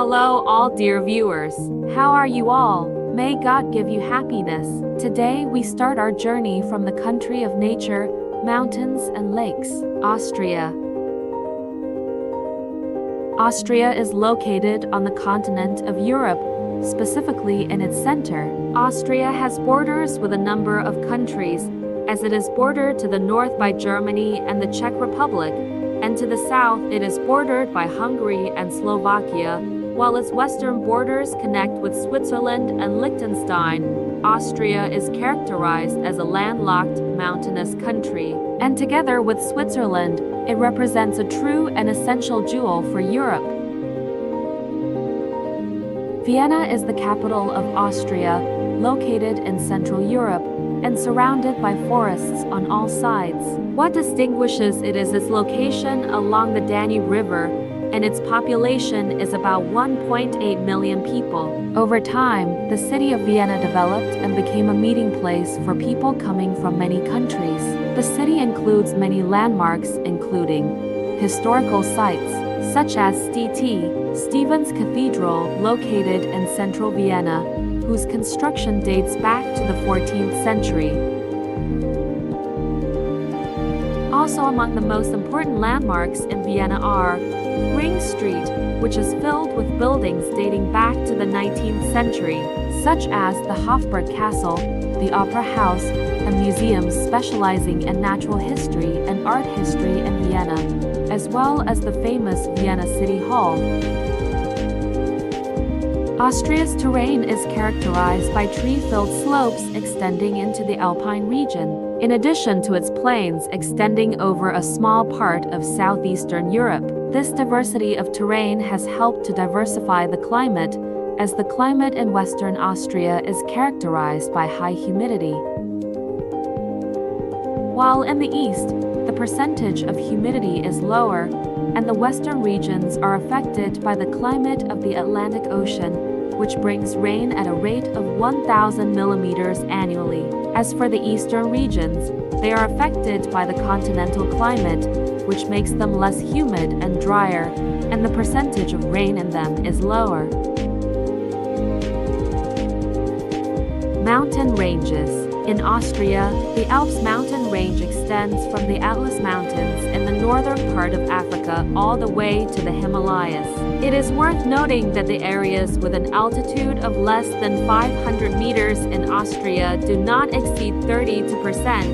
Hello all dear viewers, how are you all? May God give you happiness. Today we start our journey from the country of nature, mountains and lakes, Austria. Austria is located on the continent of Europe, specifically in its center. Austria has borders with a number of countries, as it is bordered to the north by Germany and the Czech Republic, and to the south it is bordered by Hungary and Slovakia, while its western borders connect with Switzerland and Liechtenstein. Austria is characterized as a landlocked, mountainous country, and together with Switzerland, it represents a true and essential jewel for Europe. Vienna is the capital of Austria, located in Central Europe, and surrounded by forests on all sides. What distinguishes it is its location along the Danube River, and its population is about 1.8 million people. Over time, the city of Vienna developed and became a meeting place for people coming from many countries. The city includes many landmarks, including historical sites, such as Stephen's Cathedral, located in central Vienna, whose construction dates back to the 14th century. Also among the most important landmarks in Vienna are Ring Street, which is filled with buildings dating back to the 19th century, such as the Hofburg Castle, the Opera House, and museums specializing in natural history and art history in Vienna, as well as the famous Vienna City Hall. Austria's terrain is characterized by tree-filled slopes extending into the Alpine region, in addition to its plains extending over a small part of southeastern Europe. This diversity of terrain has helped to diversify the climate, as the climate in Western Austria is characterized by high humidity. While in the east, the percentage of humidity is lower, and the western regions are affected by the climate of the Atlantic Ocean, which brings rain at a rate of 1,000 millimeters annually. As for the eastern regions, they are affected by the continental climate, which makes them less humid and drier, and the percentage of rain in them is lower. Mountain ranges. In Austria, the Alps mountain range extends from the Atlas Mountains in the northern part of Africa all the way to the Himalayas. It is worth noting that the areas with an altitude of less than 500 meters in Austria do not exceed 32%,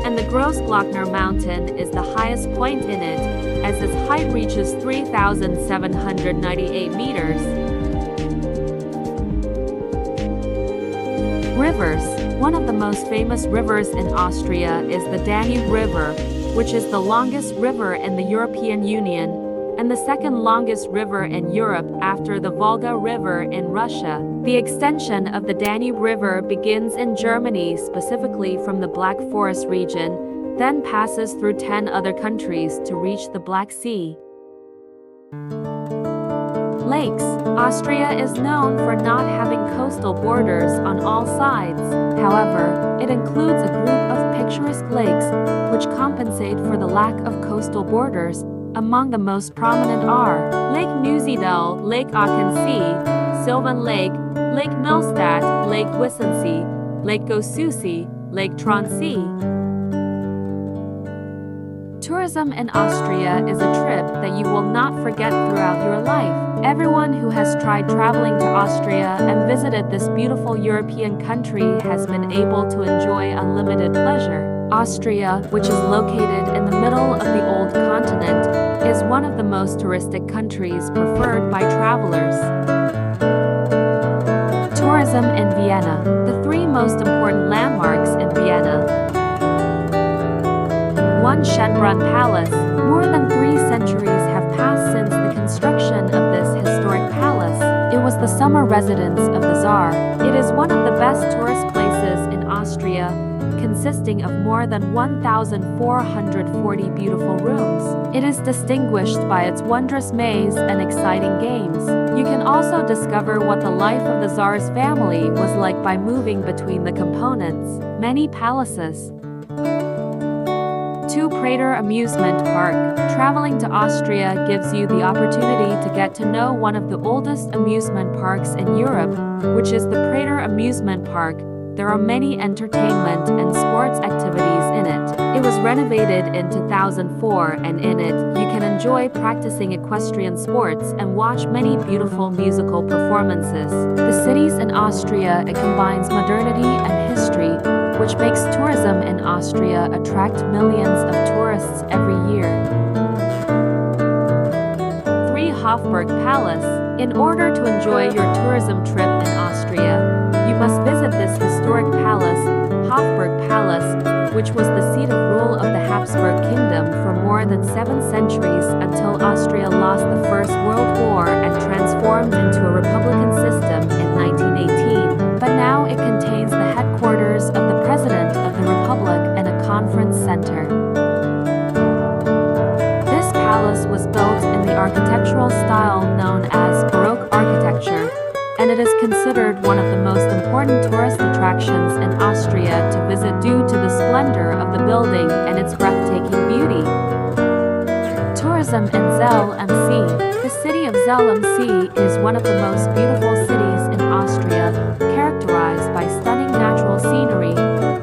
and the Grossglockner Mountain is the highest point in it, as its height reaches 3,798 meters. Rivers. One of the most famous rivers in Austria is the Danube River, which is the longest river in the European Union, and the second longest river in Europe after the Volga River in Russia. The extension of the Danube River begins in Germany, specifically from the Black Forest region, then passes through 10 other countries to reach the Black Sea. Lakes. Austria is known for not having coastal borders on all sides. However, it includes a group of picturesque lakes, which compensate for the lack of coastal borders. Among the most prominent are Lake Neusiedl, Lake Aachen-See, Sylvan Lake, Lake Millstadt, Lake Wissensee, Lake Gosusi, Lake Tronsee. Tourism in Austria is a trip that you will not forget throughout your life. Everyone who has tried traveling to Austria and visited this beautiful European country has been able to enjoy unlimited pleasure. Austria, which is located in the middle of the old continent, is one of the most touristic countries preferred by travelers. Tourism in Vienna. The three most important landmarks in Vienna. 1. Schönbrunn Palace. More than 3 centuries have passed since the construction of this historic palace. It was the summer residence of the Tsar. It is one of the best tourist places in Austria, consisting of more than 1,440 beautiful rooms. It is distinguished by its wondrous maze and exciting games. You can also discover what the life of the Tsar's family was like by moving between the components. Many palaces. 2. 2. Prater Amusement Park. Traveling to Austria gives you the opportunity to get to know one of the oldest amusement parks in Europe, which is the Prater Amusement Park. There are many entertainment and sports activities in it. It was renovated in 2004, and in it, you can enjoy practicing equestrian sports and watch many beautiful musical performances. The cities in Austria, it combines modernity and history, which makes tourism in Austria attract millions of tourists every year. 3. Hofburg Palace. In order to enjoy your tourism trip in Austria, you must visit this historic palace, Hofburg Palace, which was the seat of rule of the Habsburg Kingdom for more than 7 centuries until Austria lost the First World War and transformed into a republican system in 1918. But now it contains the headquarters of the President of the Republic and a conference center. This palace was built in the architectural style known as Baroque architecture, and it is considered one of the most important tourist attractions in Austria to visit due to the splendor of the building and its breathtaking beauty. Tourism in Zell am See. The city of Zell am See is one of the most beautiful cities in Austria, characterized by stunning natural scenery,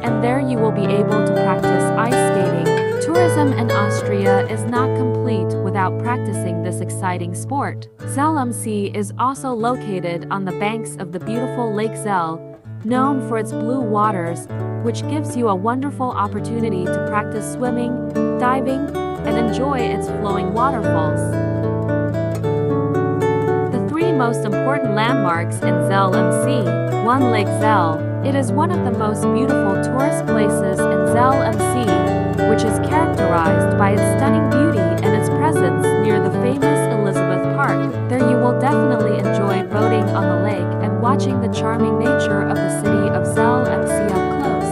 and there you will be able to practice ice skating. Tourism in Austria is not complete without practicing this exciting sport. Zell am See is also located on the banks of the beautiful Lake Zell, known for its blue waters, which gives you a wonderful opportunity to practice swimming, diving, and enjoy its flowing waterfalls. The 3 most important landmarks in Zell am See. 1. Lake Zell. It is one of the most beautiful tourist places in Zell am See, which is characterized by its stunning beauty and its presence near the famous Elizabeth Park. There you will definitely enjoy boating on the lake and watching the charming nature of the city of Zell am See up close.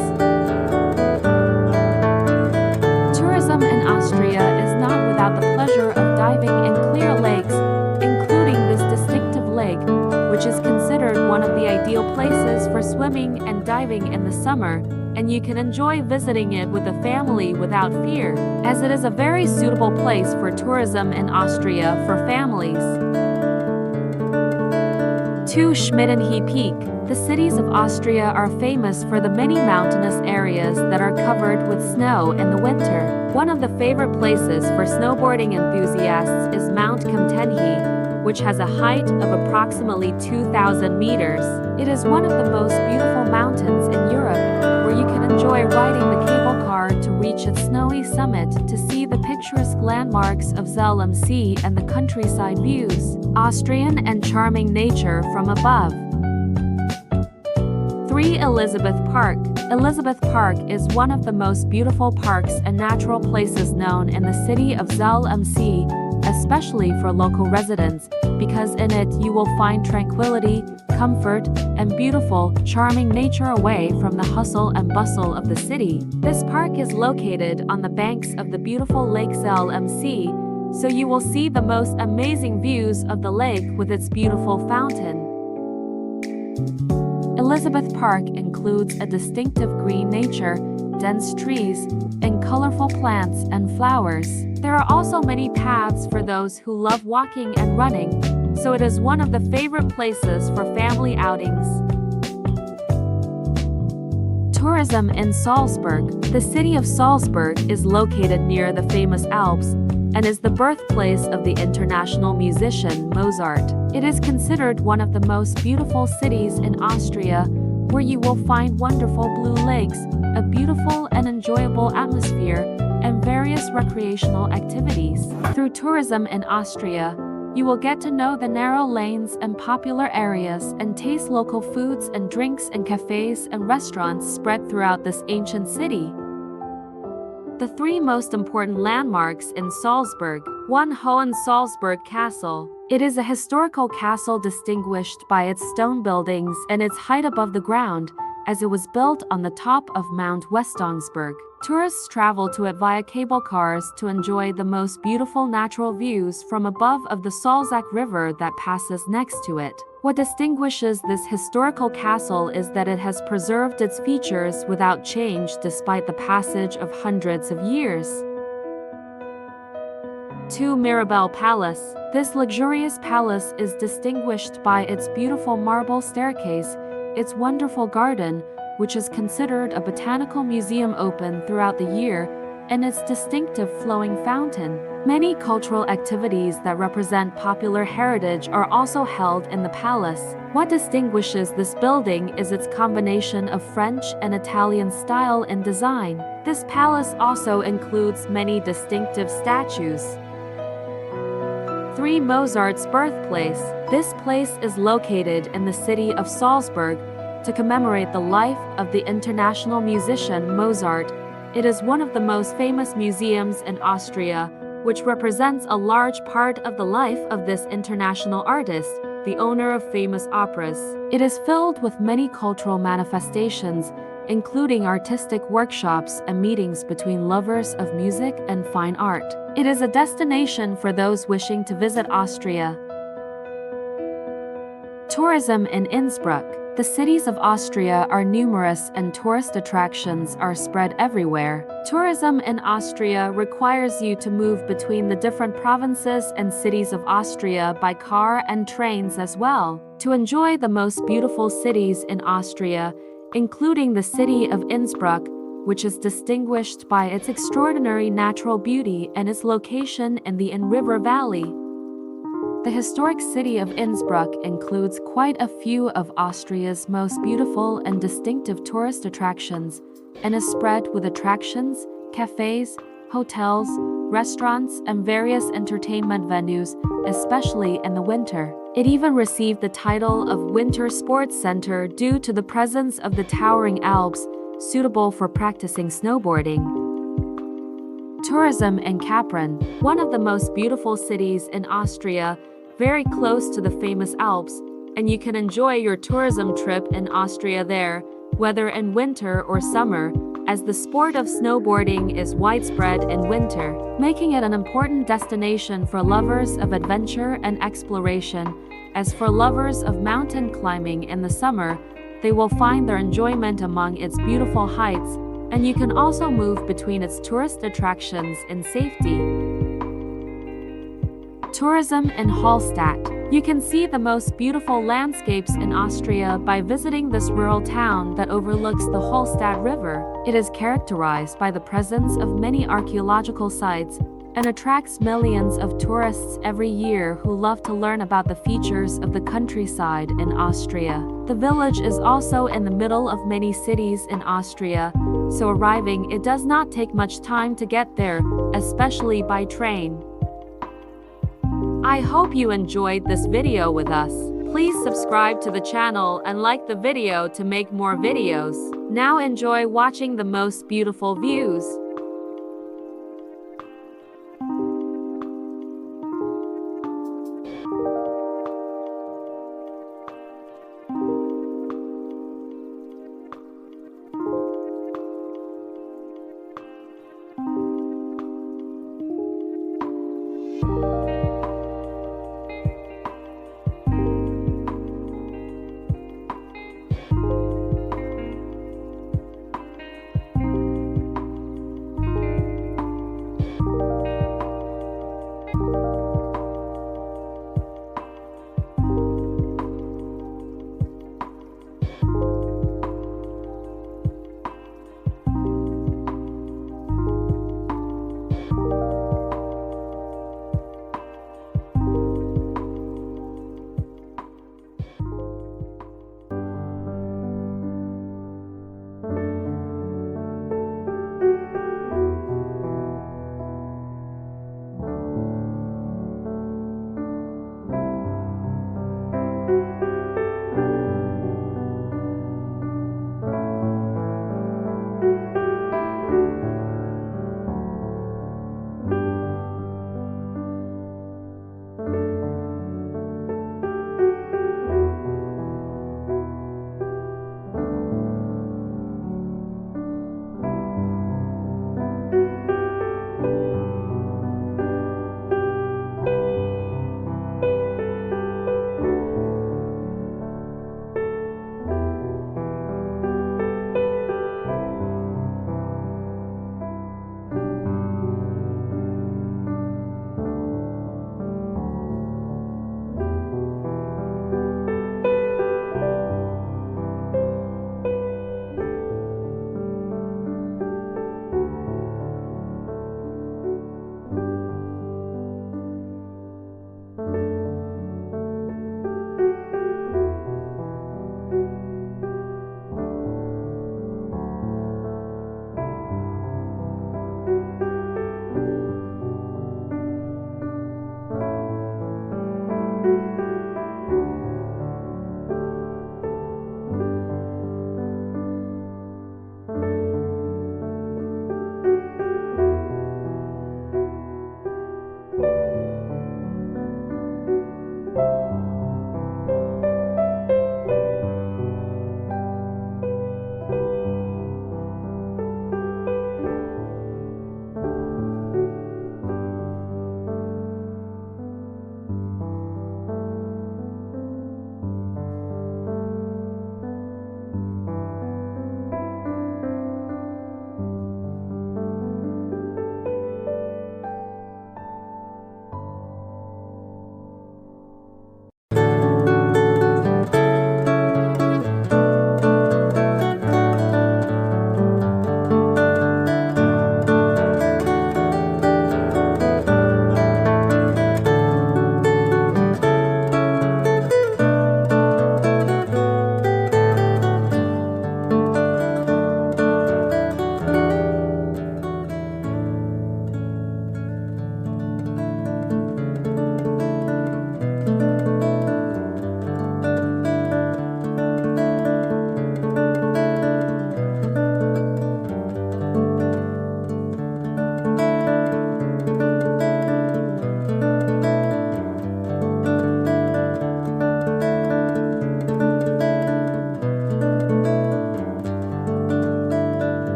Tourism in Austria is not without the pleasure of diving in clear lakes, including this distinctive lake, which is considered one of the ideal places for swimming and diving in the summer, and you can enjoy visiting it with a family without fear, as it is a very suitable place for tourism in Austria for families. 2. Schmittenhee Peak. The cities of Austria are famous for the many mountainous areas that are covered with snow in the winter. One of the favorite places for snowboarding enthusiasts is Mount Schmittenhee, which has a height of approximately 2,000 meters. It is one of the most beautiful mountains in Europe, where you can enjoy riding the cable car to reach its snowy summit to see the picturesque landmarks of Zell am See and the countryside views, Austrian and charming nature from above. 3. Elizabeth Park. Elizabeth Park is one of the most beautiful parks and natural places known in the city of Zell am See, especially for local residents, because in it you will find tranquility, comfort, and beautiful, charming nature away from the hustle and bustle of the city. This park is located on the banks of the beautiful Lake Zell am See, so you will see the most amazing views of the lake with its beautiful fountain. Elizabeth Park includes a distinctive green nature, dense trees, and colorful plants and flowers. There are also many paths for those who love walking and running, so it is one of the favorite places for family outings. Tourism in Salzburg. The city of Salzburg is located near the famous Alps and is the birthplace of the international musician Mozart. It is considered one of the most beautiful cities in Austria, where you will find wonderful blue lakes, a beautiful and enjoyable atmosphere, and various recreational activities. Through tourism in Austria, you will get to know the narrow lanes and popular areas and taste local foods and drinks and cafes and restaurants spread throughout this ancient city. The 3 most important landmarks in Salzburg. 1. Hohensalzburg Castle. It is a historical castle distinguished by its stone buildings and its height above the ground, as it was built on the top of Mount Westungsberg. Tourists travel to it via cable cars to enjoy the most beautiful natural views from above of the Salzach River that passes next to it. What distinguishes this historical castle is that it has preserved its features without change despite the passage of hundreds of years. 2. Mirabelle Palace. This luxurious palace is distinguished by its beautiful marble staircase, its wonderful garden, which is considered a botanical museum open throughout the year, and its distinctive flowing fountain. Many cultural activities that represent popular heritage are also held in the palace. What distinguishes this building is its combination of French and Italian style and design. This palace also includes many distinctive statues. 3. Mozart's birthplace. This place is located in the city of Salzburg to commemorate the life of the international musician Mozart. It is one of the most famous museums in Austria, which represents a large part of the life of this international artist, the owner of famous operas. It is filled with many cultural manifestations, including artistic workshops and meetings between lovers of music and fine art. It is a destination for those wishing to visit Austria. Tourism in Innsbruck. The cities of Austria are numerous and tourist attractions are spread everywhere. Tourism in Austria requires you to move between the different provinces and cities of Austria by car and trains as well. To enjoy the most beautiful cities in Austria, including the city of Innsbruck, which is distinguished by its extraordinary natural beauty and its location in the Inn River Valley. The historic city of Innsbruck includes quite a few of Austria's most beautiful and distinctive tourist attractions, and is spread with attractions, cafes, hotels, restaurants, and various entertainment venues, especially in the winter. It even received the title of Winter Sports Center due to the presence of the towering Alps, suitable for practicing snowboarding. Tourism in Capron, one of the most beautiful cities in Austria, very close to the famous Alps, and you can enjoy your tourism trip in Austria there, whether in winter or summer, as the sport of snowboarding is widespread in winter, making it an important destination for lovers of adventure and exploration. As for lovers of mountain climbing in the summer, they will find their enjoyment among its beautiful heights, and you can also move between its tourist attractions in safety. Tourism in Hallstatt. You can see the most beautiful landscapes in Austria by visiting this rural town that overlooks the Hallstatt River. It is characterized by the presence of many archaeological sites and attracts millions of tourists every year who love to learn about the features of the countryside in Austria. The village is also in the middle of many cities in Austria, so arriving it does not take much time to get there, especially by train. I hope you enjoyed this video with us. Please subscribe to the channel and like the video to make more videos. Now enjoy watching the most beautiful views.